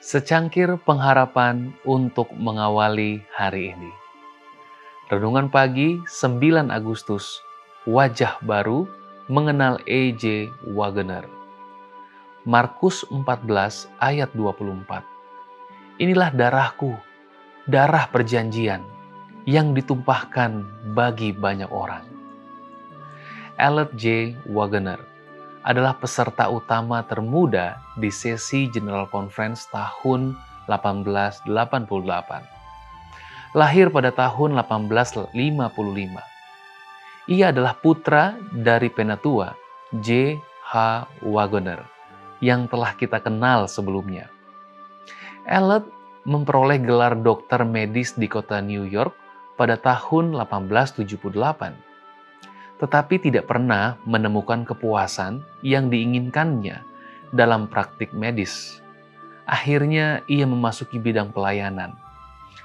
Secangkir pengharapan untuk mengawali hari ini. Renungan pagi 9 Agustus, wajah baru mengenal E.J. Wagener. Markus 14 ayat 24. Inilah darahku, darah perjanjian yang ditumpahkan bagi banyak orang. Elliot J. Wagener adalah peserta utama termuda di sesi General Conference tahun 1888. Lahir pada tahun 1855. Ia adalah putra dari penatua J. H. Wagener yang telah kita kenal sebelumnya. Elliot memperoleh gelar dokter medis di kota New York pada tahun 1878. Tetapi tidak pernah menemukan kepuasan yang diinginkannya dalam praktik medis. Akhirnya ia memasuki bidang pelayanan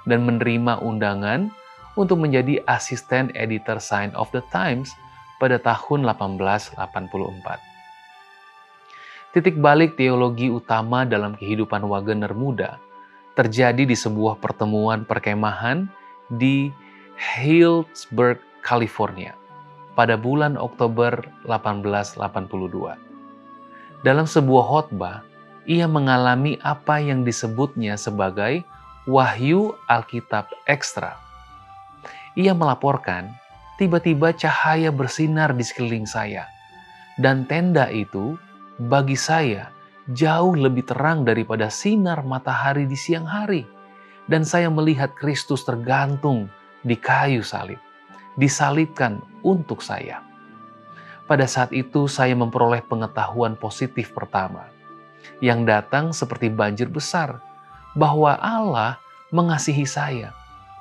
dan menerima undangan untuk menjadi asisten editor Sign of the Times pada tahun 1884. Titik balik teologi utama dalam kehidupan Wagener muda terjadi di sebuah pertemuan perkemahan di Healdsburg, California pada bulan Oktober 1882. Dalam sebuah khotbah, ia mengalami apa yang disebutnya sebagai wahyu Alkitab ekstra. Ia melaporkan, tiba-tiba cahaya bersinar di sekeliling saya, dan tenda itu bagi saya jauh lebih terang daripada sinar matahari di siang hari, dan saya melihat Kristus tergantung di kayu salib, disalibkan untuk saya. Pada saat itu saya memperoleh pengetahuan positif pertama, yang datang seperti banjir besar, bahwa Allah mengasihi saya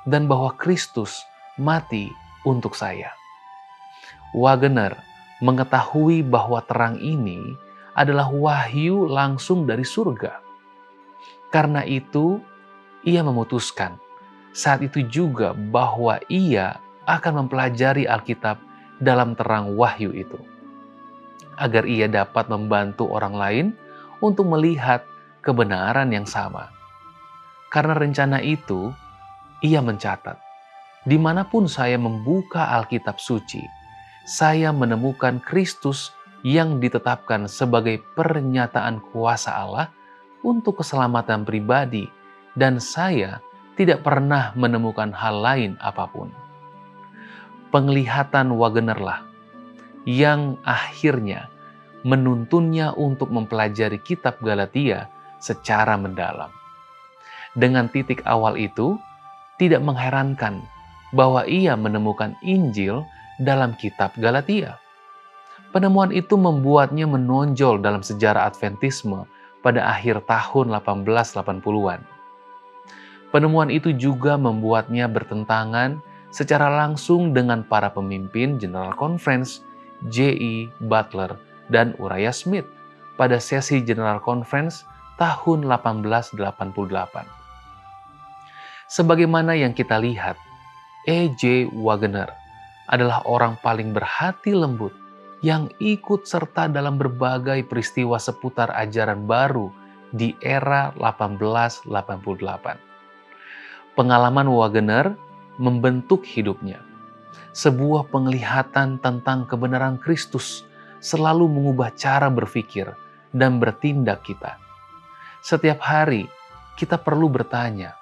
dan bahwa Kristus mati untuk saya. Wagener mengetahui bahwa terang ini adalah wahyu langsung dari surga. Karena itu, ia memutuskan saat itu juga bahwa ia akan mempelajari Alkitab dalam terang wahyu itu, agar ia dapat membantu orang lain untuk melihat kebenaran yang sama. Karena rencana itu, ia mencatat, dimanapun saya membuka Alkitab suci, saya menemukan Kristus yang ditetapkan sebagai pernyataan kuasa Allah untuk keselamatan pribadi, dan saya tidak pernah menemukan hal lain apapun. Penglihatan Wagenerlah yang akhirnya menuntunnya untuk mempelajari kitab Galatia secara mendalam. Dengan titik awal itu, tidak mengherankan bahwa ia menemukan Injil dalam kitab Galatia. Penemuan itu membuatnya menonjol dalam sejarah Adventisme pada akhir tahun 1880-an. Penemuan itu juga membuatnya bertentangan secara langsung dengan para pemimpin General Conference J.E. Butler dan Uriah Smith pada sesi General Conference tahun 1888. Sebagaimana yang kita lihat, E.J. Wagener adalah orang paling berhati lembut yang ikut serta dalam berbagai peristiwa seputar ajaran baru di era 1888. Pengalaman Wagener membentuk hidupnya. Sebuah penglihatan tentang kebenaran Kristus selalu mengubah cara berpikir dan bertindak kita. Setiap hari kita perlu bertanya,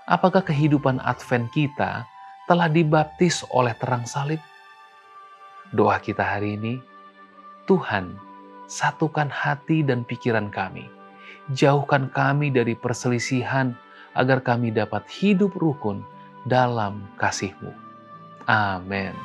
apakah kehidupan Advent kita telah dibaptis oleh terang salib? Doa kita hari ini, Tuhan, satukan hati dan pikiran kami. Jauhkan kami dari perselisihan agar kami dapat hidup rukun dalam kasih-Mu. Amin.